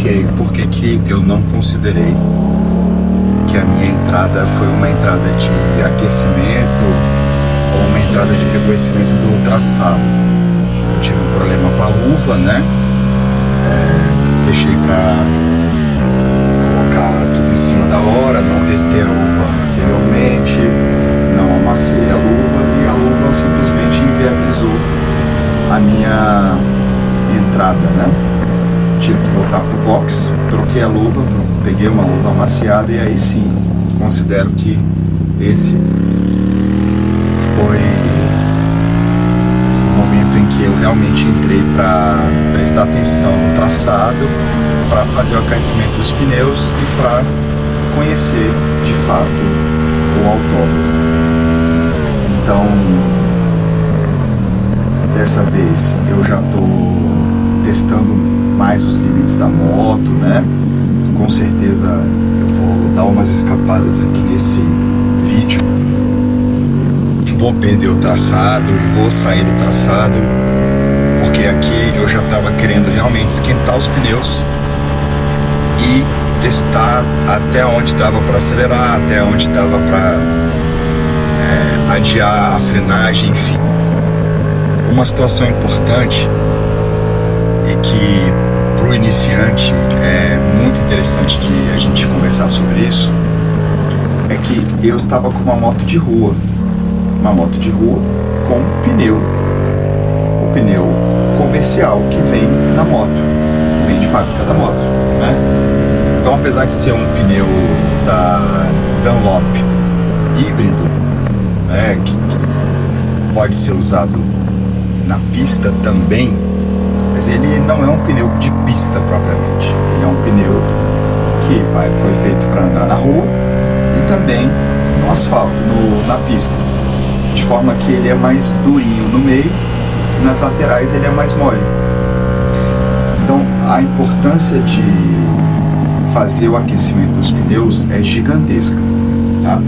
Ok, por que que eu não considerei que a minha entrada foi uma entrada de aquecimento ou uma entrada de reconhecimento do traçado? Eu tive um problema com a luva, né? Deixei pra colocar tudo em cima da hora, não testei a luva anteriormente, não amassei a luva e a luva simplesmente inviabilizou a minha entrada, né? Tive que voltar pro box, troquei a luva, peguei uma luva amaciada e aí sim, considero que esse foi o momento em que eu realmente entrei para prestar atenção no traçado, para fazer o aquecimento dos pneus e para conhecer de fato o autódromo. Então, dessa vez eu já estou testando mais os limites da moto, né? Com certeza eu vou dar umas escapadas aqui nesse vídeo. Vou perder o traçado, vou sair do traçado, porque aqui eu já estava querendo realmente esquentar os pneus e testar até onde dava para acelerar, até onde dava para adiar a frenagem, enfim. Uma situação importante e que para o iniciante é muito interessante de a gente conversar sobre isso, é que eu estava com uma moto de rua com o pneu comercial que vem na moto, que vem de fábrica da moto, né? Então, apesar de ser um pneu da Dunlop híbrido, né, que pode ser usado na pista também, mas ele não é um pneu de pista propriamente. Ele é um pneu que foi feito para andar na rua e também no asfalto, na pista, de forma que ele é mais durinho no meio e nas laterais ele é mais mole. Então a importância de fazer o aquecimento dos pneus é gigantesca, tá?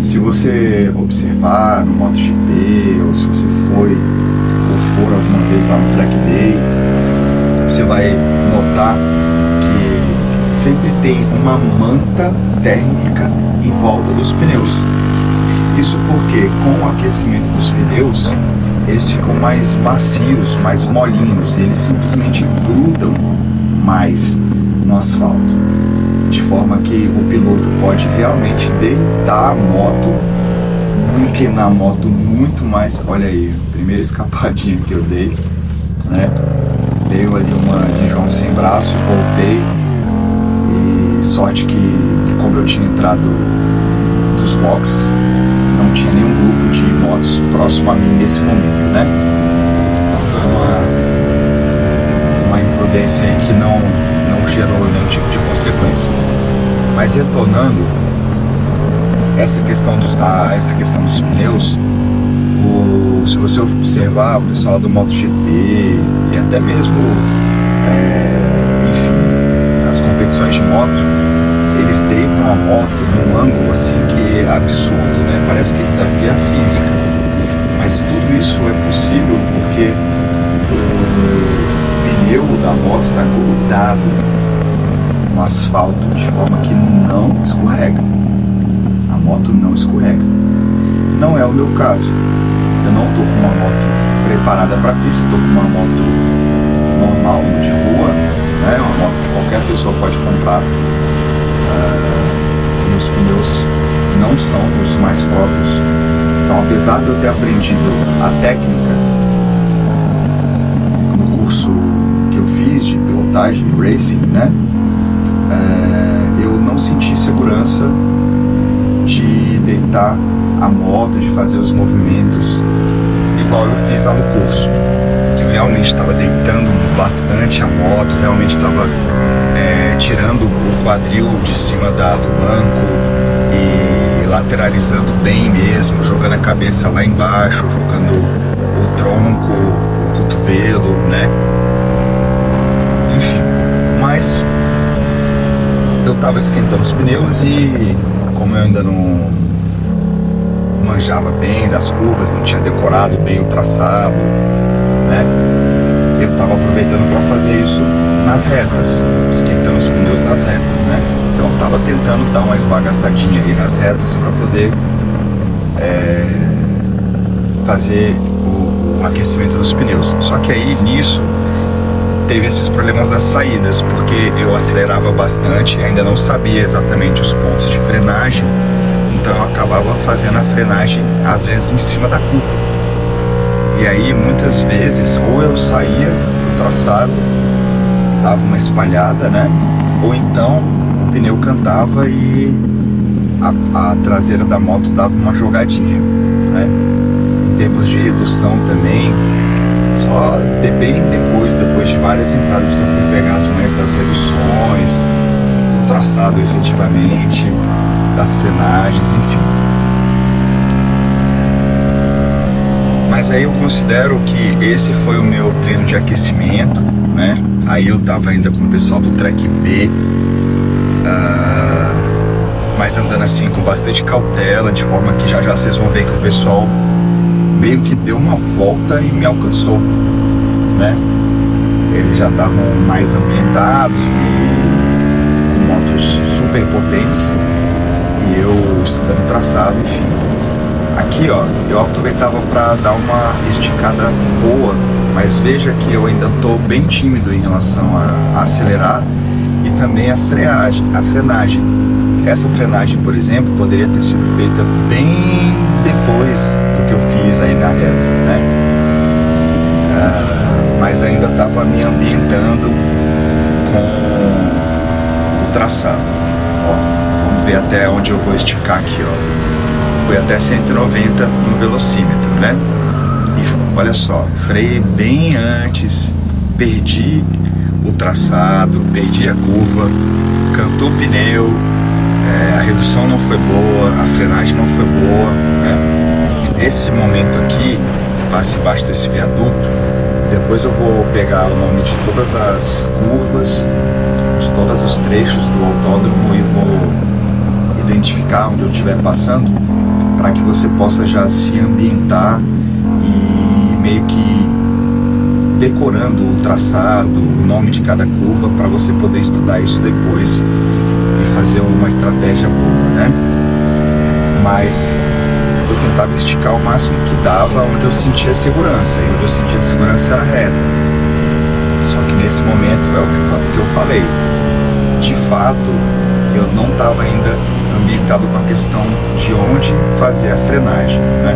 Se você observar no MotoGP, ou se você foi ou for alguma vez lá no Track Day, você vai notar que sempre tem uma manta térmica em volta dos pneus. Isso porque com o aquecimento dos pneus, eles ficam mais macios, mais molinhos, e eles simplesmente grudam mais no asfalto, de forma que o piloto pode realmente deitar a moto, inclinar a moto muito mais. Olha aí, primeira escapadinha que eu dei, né? Dei ali uma de João sem braço, voltei, e sorte que, como eu tinha entrado dos boxes, não tinha nenhum grupo de motos próximo a mim nesse momento, né? Então foi uma imprudência aí que não gerou nenhum tipo de consequência. Mas retornando essa questão dos pneus, se você observar o pessoal do MotoGP e até mesmo enfim, as competições de moto, eles deitam a moto num ângulo assim que é absurdo, né? Parece que desafia a física, mas tudo isso é possível porque o pneu da moto está grudado no asfalto de forma que não escorrega. A moto não escorrega. Não é o meu caso. Eu não estou com uma moto preparada para pista, estou com uma moto normal, de rua, né? Uma moto que qualquer pessoa pode comprar. E os pneus não são os mais próprios. Então, apesar de eu ter aprendido a técnica no curso que eu fiz de pilotagem, racing, né? Eu não senti segurança de deitar a moto, de fazer os movimentos igual eu fiz lá no curso. Eu realmente estava deitando bastante a moto, realmente estava tirando o quadril de cima do banco e lateralizando bem mesmo, jogando a cabeça lá embaixo, jogando o tronco, o cotovelo, né? Enfim, mas eu estava esquentando os pneus e como eu ainda não manjava bem das curvas, não tinha decorado bem o traçado, né? Eu estava aproveitando para fazer isso nas retas, esquentando os pneus nas retas, né? Então tava tentando dar uma esbagaçadinha aí nas retas para poder fazer o aquecimento dos pneus. Só que aí nisso teve esses problemas das saídas, porque eu acelerava bastante, ainda não sabia exatamente os pontos de frenagem, então eu acabava fazendo a frenagem às vezes em cima da curva. E aí muitas vezes ou eu saía do traçado, dava uma espalhada, né? Ou então o pneu cantava e a traseira da moto dava uma jogadinha, né? Em termos de redução também, só bem depois de várias entradas que eu fui pegar as manhas das reduções, do traçado efetivamente, das frenagens, enfim. Mas aí eu considero que esse foi o meu treino de aquecimento, né? Aí eu tava ainda com o pessoal do Track B, mas andando assim com bastante cautela, de forma que já vocês vão ver que o pessoal meio que deu uma volta e me alcançou, né? Eles já estavam mais ambientados e com motos super potentes, e eu estudando traçado, enfim. Aqui, ó, eu aproveitava para dar uma esticada boa, mas veja que eu ainda estou bem tímido em relação a acelerar e também a frenagem. Essa frenagem, por exemplo, poderia ter sido feita bem depois do que eu fiz aí na reta, né? Mas ainda estava me ambientando com o traçado. Ó, vamos ver até onde eu vou esticar aqui, ó. Fui até 190 no velocímetro, né? E olha só, freiei bem antes, perdi o traçado, perdi a curva, cantou o pneu, a redução não foi boa, a frenagem não foi boa, né? Esse momento aqui, passo embaixo desse viaduto, depois eu vou pegar o nome de todas as curvas, de todos os trechos do autódromo e vou identificar onde eu estiver passando, para que você possa já se ambientar e meio que decorando o traçado, o nome de cada curva, para você poder estudar isso depois e fazer uma estratégia boa, né? Mas eu tentava esticar o máximo que dava onde eu sentia segurança, e onde eu sentia segurança era reta. Só que nesse momento é o que eu falei, de fato eu não estava ainda ambientado com a questão de onde fazer a frenagem, né?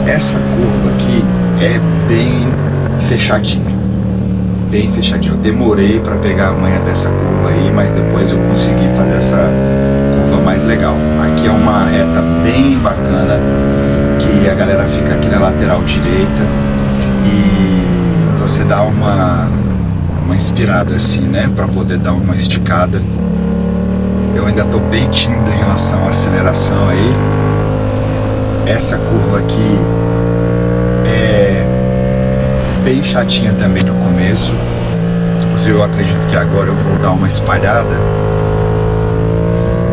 Essa curva aqui é bem fechadinha, bem fechadinha. Eu demorei para pegar a manha dessa curva aí, mas depois eu consegui fazer essa curva mais legal. Aqui é uma reta bem bacana, que a galera fica aqui na lateral direita e você dá uma inspirada assim, né, para poder dar uma esticada. Eu ainda estou bem tímido em relação à aceleração aí. Essa curva aqui é bem chatinha também no começo. Inclusive eu acredito que agora eu vou dar uma espalhada.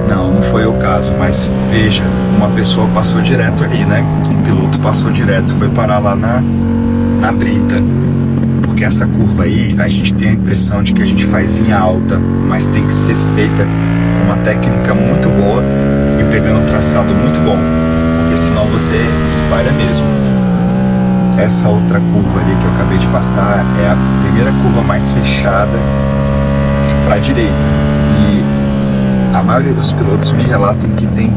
Não foi o caso, mas veja, uma pessoa passou direto ali, né? Um piloto passou direto, foi parar lá na brita. Porque essa curva aí, a gente tem a impressão de que a gente faz em alta, mas tem que ser feita com uma técnica muito boa e pegando um traçado muito bom, porque senão você espalha mesmo. Essa outra curva ali que eu acabei de passar é a primeira curva mais fechada para a direita, e a maioria dos pilotos me relatam que tem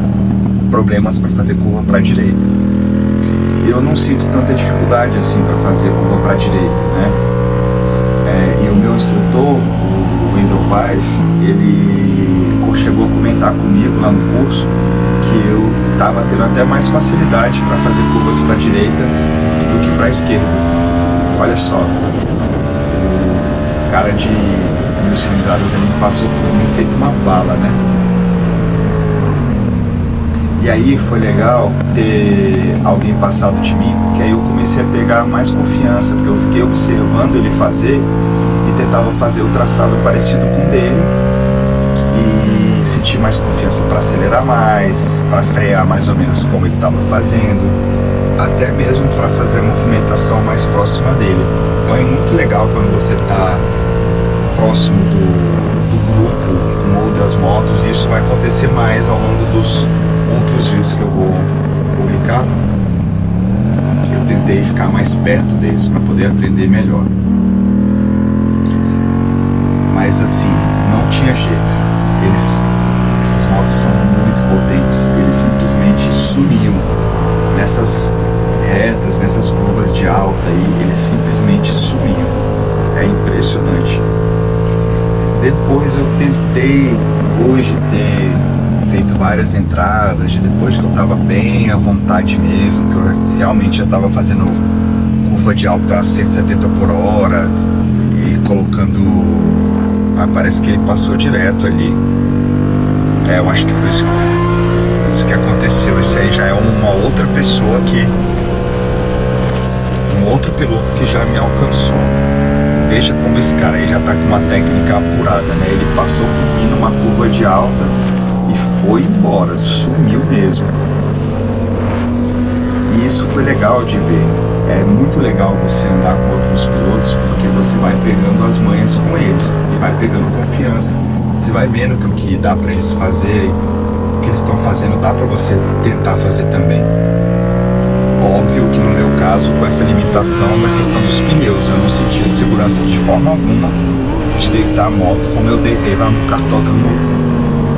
problemas para fazer curva para a direita. Eu não sinto tanta dificuldade assim para fazer curva para a direita, né? E o meu instrutor, o Wendel Paz, ele chegou a comentar comigo lá no curso que eu estava tendo até mais facilidade para fazer curvas para a direita do que para a esquerda. Olha só, o cara de 1000 cilindradas ele passou por mim feito uma bala, né? E aí foi legal ter alguém passado de mim, porque aí eu comecei a pegar mais confiança, porque eu fiquei observando ele fazer e tentava fazer o traçado parecido com o dele e sentir mais confiança para acelerar mais, para frear mais ou menos como ele estava fazendo, até mesmo para fazer a movimentação mais próxima dele. Então é muito legal quando você está próximo do grupo com outras motos, e isso vai acontecer mais ao longo dos outros vídeos que eu vou publicar. Eu tentei ficar mais perto deles para poder aprender melhor. Mas assim, não tinha jeito. Essas motos são muito potentes. Eles simplesmente sumiam nessas retas, nessas curvas de alta aí. Eles simplesmente sumiam. É impressionante. Depois eu tentei, depois de ter feito várias entradas, depois que eu estava bem à vontade mesmo, que eu realmente já estava fazendo curva de alta a 170 por hora e colocando... parece que ele passou direto ali. Eu acho que foi isso que aconteceu. Esse aí já é uma outra pessoa um outro piloto que já me alcançou. Veja como esse cara aí já tá com uma técnica apurada, né? Ele passou por mim numa curva de alta e foi embora, sumiu mesmo. E isso foi legal de ver. É muito legal você andar com outros pilotos, porque você vai pegando as manhas com eles e vai pegando confiança. Você vai vendo que o que dá para eles fazerem, o que eles estão fazendo, dá para você tentar fazer também. Óbvio que no meu caso, com essa limitação da questão dos pneus, eu não sentia segurança de forma alguma de deitar a moto como eu deitei lá no cartódromo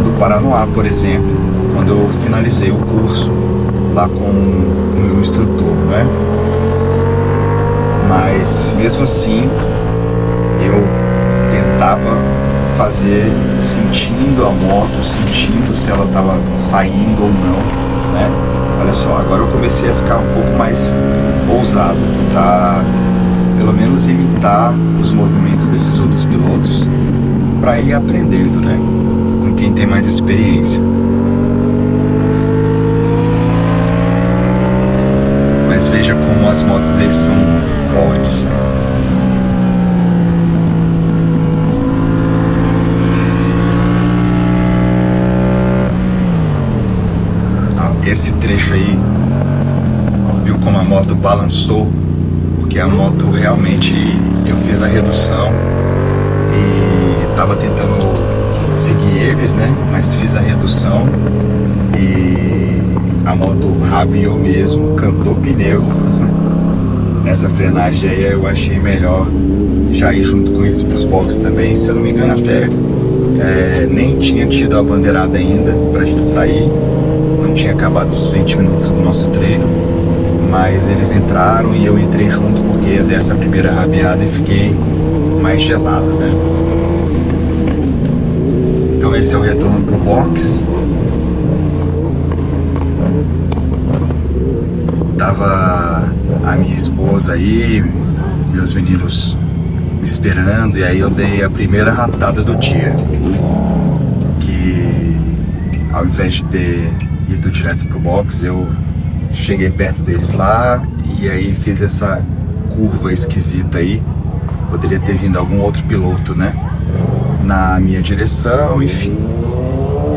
do Paranoá, por exemplo, quando eu finalizei o curso lá com o meu instrutor, né? Mas mesmo assim eu tentava fazer sentindo a moto, sentindo se ela estava saindo ou não, né? Olha só, agora eu comecei a ficar um pouco mais ousado, tentar pelo menos imitar os movimentos desses outros pilotos para ir aprendendo, né? Com quem tem mais experiência. Mas veja como as motos deles são fortes. Esse trecho aí, viu como a moto balançou? Porque a moto realmente, eu fiz a redução e tava tentando seguir eles, né? Mas fiz a redução e a moto rabiou mesmo, cantou pneu. Nessa frenagem aí eu achei melhor já ir junto com eles pros boxes também. Se eu não me engano até nem tinha tido a bandeirada ainda pra gente sair. Não tinha acabado os 20 minutos do nosso treino, mas eles entraram e eu entrei junto porque dessa primeira rabiada e fiquei mais gelado, né? Então esse é o retorno pro box. Tava a minha esposa aí, meus meninos me esperando, e aí eu dei a primeira ratada do dia, que ao invés de ter ido direto pro box, eu cheguei perto deles lá e aí fiz essa curva esquisita aí. Poderia ter vindo algum outro piloto, né, na minha direção. Enfim,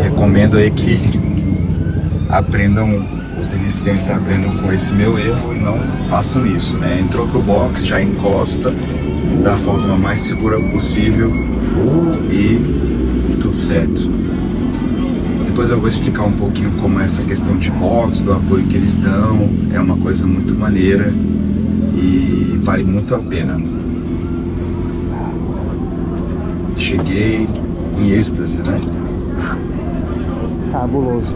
recomendo aí que aprendam, os iniciantes aprendam com esse meu erro e não façam isso, né? Entrou pro box, já encosta da forma mais segura possível e tudo certo. Depois eu vou explicar um pouquinho como é essa questão de box, do apoio que eles dão. É uma coisa muito maneira e vale muito a pena. Cheguei em êxtase, né? Cabuloso.